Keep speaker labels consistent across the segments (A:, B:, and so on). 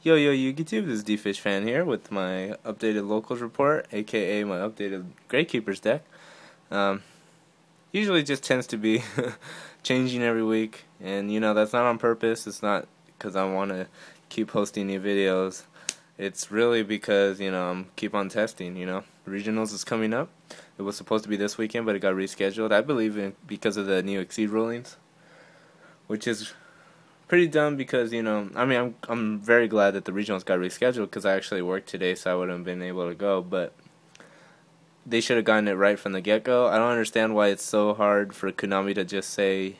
A: Yo, YouTube, this is Dfishfan here with my updated locals report, aka my updated Gravekeepers deck. Um, Usually just tends to be changing every week, and that's not on purpose. It's not because I want to keep posting new videos. It's really because, I'm keep on testing, Regionals is coming up. It was supposed to be this weekend, but it got rescheduled, I believe, because of the new exceed rulings, which is pretty dumb because, I'm very glad that the regionals got rescheduled because I actually worked today, so I wouldn't have been able to go, but they should have gotten it right from the get-go. I don't understand why it's so hard for Konami to just say,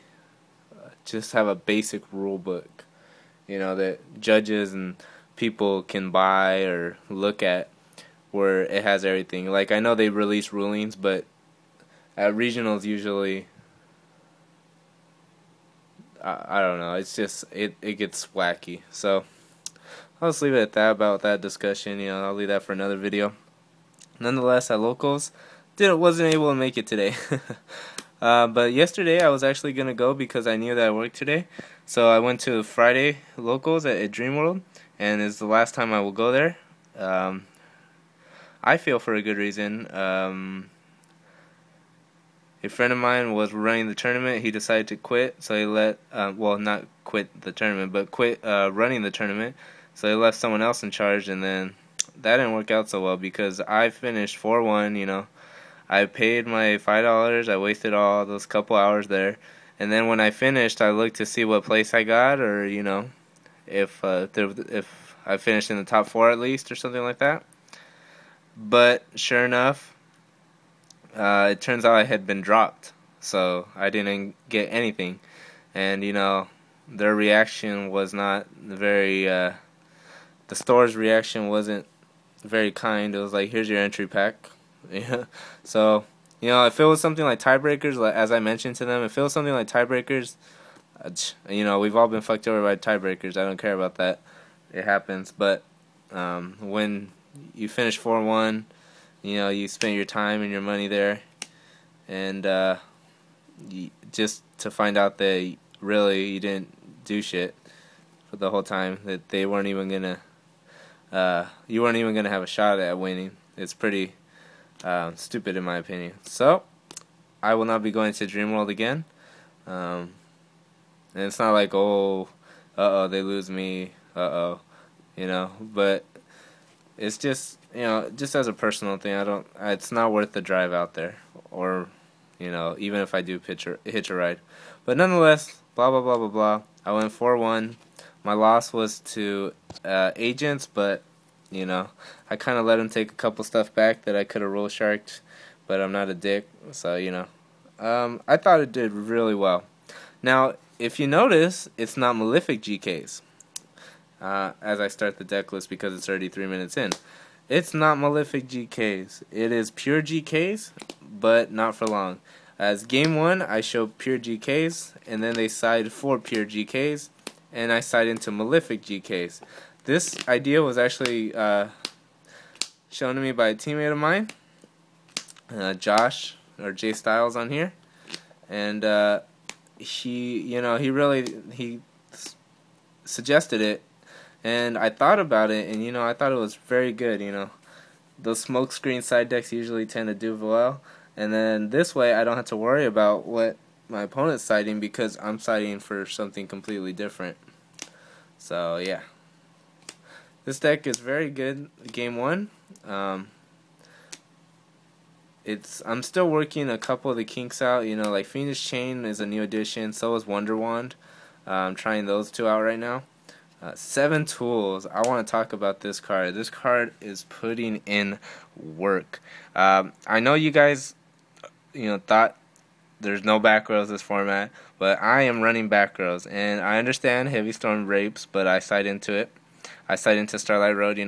A: just have a basic rule book, that judges and people can buy or look at where it has everything. Like, I know they release rulings, but at regionals usually, I don't know, it's just, it gets wacky. So, I'll just leave it at that about that discussion. I'll leave that for another video. Nonetheless, at locals, wasn't able to make it today. But yesterday I was actually going to go because I knew that I worked today. So I went to Friday locals at Dream World, and it's the last time I will go there. I feel for a good reason. A friend of mine was running the tournament. He decided to quit, so he let, well, not quit the tournament, but quit running the tournament. So he left someone else in charge, and then that didn't work out so well because I finished 4-1, I paid my $5, I wasted all those couple hours there, and then when I finished, I looked to see what place I got, or, if I finished in the top 4 at least, or something like that. But, sure enough, it turns out I had been dropped, so I didn't get anything, and their reaction was not very, the store's reaction wasn't very kind. It was like, here's your entry pack. Yeah. So, if it was something like tiebreakers, as I mentioned to them, if it was something like tiebreakers, we've all been fucked over by tiebreakers. I don't care about that. It happens. But when you finish 4-1, you spent your time and your money there, and just to find out that really you didn't do shit for the whole time, that they weren't even gonna, you weren't even gonna have a shot at winning. It's pretty stupid in my opinion. So I will not be going to Dream World again. And it's not like, oh, they lose me, but it's just, just as a personal thing, it's not worth the drive out there, or, even if I do hitch a ride. But nonetheless, blah, blah, blah, blah, blah. I went 4-1. My loss was to Agents, but, I kind of let him take a couple stuff back that I could have roll sharked, but I'm not a dick, so, I thought it did really well. Now, if you notice, it's not Malefic GKs. As I start the deck list because it's already 3 minutes in. It's not Malefic GKs. It is pure GKs, but not for long. As game 1, I show pure GKs, and then they side for pure GKs, and I side into Malefic GKs. This idea was actually shown to me by a teammate of mine, Josh, or J Styles on here, and he suggested it. And I thought about it, and I thought it was very good. Those smokescreen side decks usually tend to do well, and then this way I don't have to worry about what my opponent's siding because I'm siding for something completely different. So yeah, this deck is very good. Game 1, I'm still working a couple of the kinks out. Like Phoenix Chain is a new addition. So is Wonder Wand. I'm trying those 2 out right now. 7 tools. I want to talk about this card. This card is putting in work. I know you guys, thought there's no back rows this format, but I am running back rows, and I understand Heavy Storm rapes, but I side into it. I side into Starlight Road.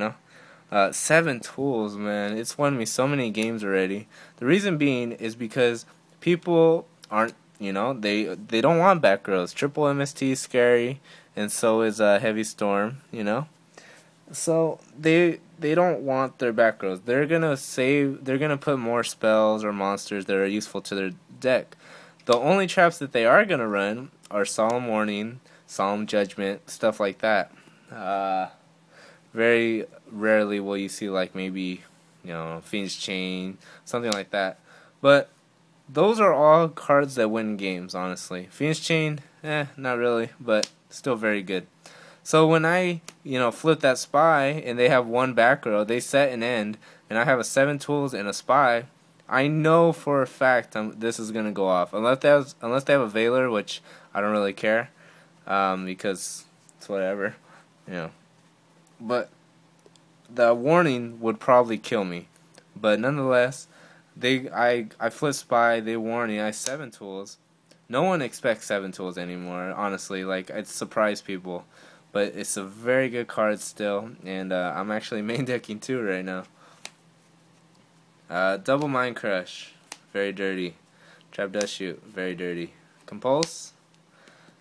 A: 7 tools, man. It's won me so many games already. The reason being is because people aren't, they don't want back rows. Triple MST is scary, and so is Heavy Storm, So they don't want their back rows. They're gonna put more spells or monsters that are useful to their deck. The only traps that they are gonna run are Solemn Warning, Solemn Judgment, stuff like that. Very rarely will you see like maybe, you know, Fiend's Chain, something like that. But those are all cards that win games, honestly. Fiend's Chain, not really, but still very good. So when I, flip that spy and they have one back row, they set an end, and I have a 7 tools and a spy, I know for a fact this is gonna go off. Unless they have a Veiler, which I don't really care, because it's whatever, you know. But the warning would probably kill me. But nonetheless, I flip spy, they warning, I 7 tools. No one expects 7 tools anymore, honestly. Like, it surprised people. But it's a very good card still, and I'm actually main decking 2 right now. Double Mind Crush, very dirty. Trap Dust Shoot, very dirty. Compulse,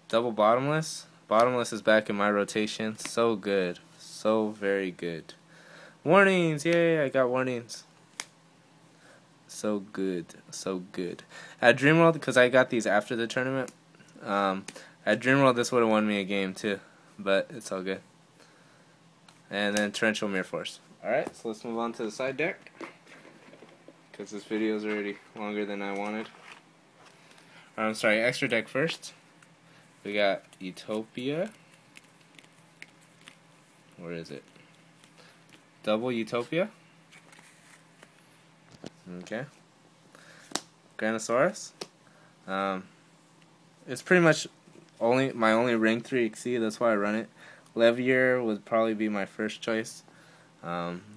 A: double Bottomless. Bottomless is back in my rotation. So good, so very good. Warnings, yay! I got warnings. So good, so good. At Dreamworld, because I got these after the tournament. At Dreamworld, this would have won me a game too, but it's all good. And then Torrential Mirror Force. All right, so let's move on to the side deck, because this video is already longer than I wanted. I'm sorry, extra deck first. We got Utopia. Where is it? Double Utopia. Okay. Granosaurus. It's pretty much my only rank 3 Exceed, that's why I run it. Levier would probably be my first choice.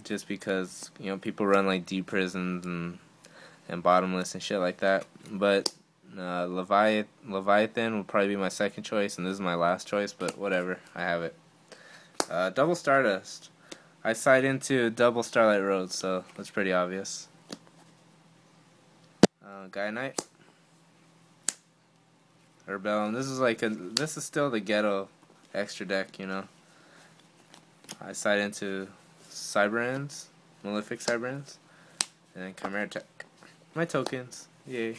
A: Just because, people run like Deep Prisons and Bottomless and shit like that. But Leviathan would probably be my second choice, and this is my last choice, but whatever, I have it. Double Stardust. I side into double Starlight Road, so that's pretty obvious. Gaia Knight. Herbellum. This is still the ghetto extra deck, I side into Cyberends, Malefic Cyberends, and then Chimera Tech. My tokens, yay.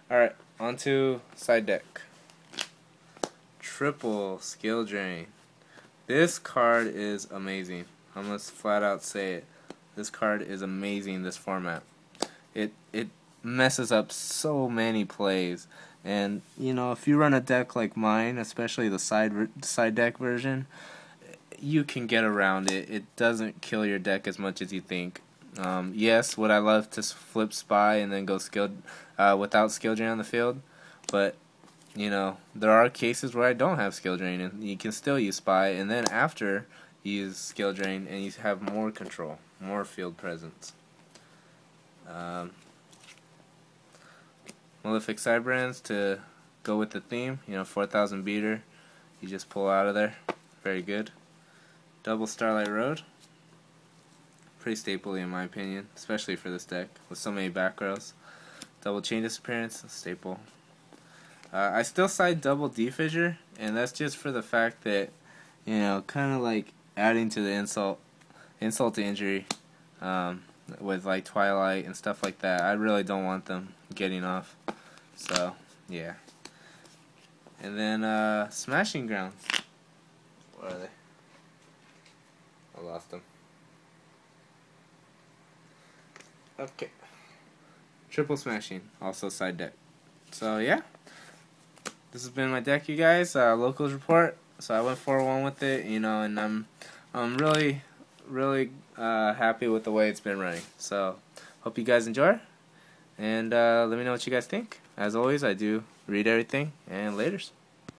A: Alright, on to side deck. Triple Skill Drain. This card is amazing. I'm gonna flat out say it. This card is amazing, this format. It messes up so many plays. And, if you run a deck like mine, especially the side deck version, you can get around it. It doesn't kill your deck as much as you think. Yes, would I love to flip spy and then go without skill drain on the field? But, there are cases where I don't have skill drain, and you can still use spy, and then after you use skill drain, and you have more control, more field presence. Malefic Cyberends to go with the theme, 4,000 beater, you just pull out of there, very good. Double Starlight Road, pretty staple in my opinion, especially for this deck with so many back rows. Double Chain Disappearance, staple. I still side double Dfishfan, and that's just for the fact that, kind of like adding to the insult to injury, with like Twilight and stuff like that. I really don't want them getting off, so yeah. And then Smashing Grounds. What are they? I lost them. Okay. Triple Smashing, also side deck. So yeah, this has been my deck, you guys. Locals report. So I went 4-1 with it, and I'm really happy with the way it's been running. So hope you guys enjoy, and let me know what you guys think. As always, I do read everything, and laters.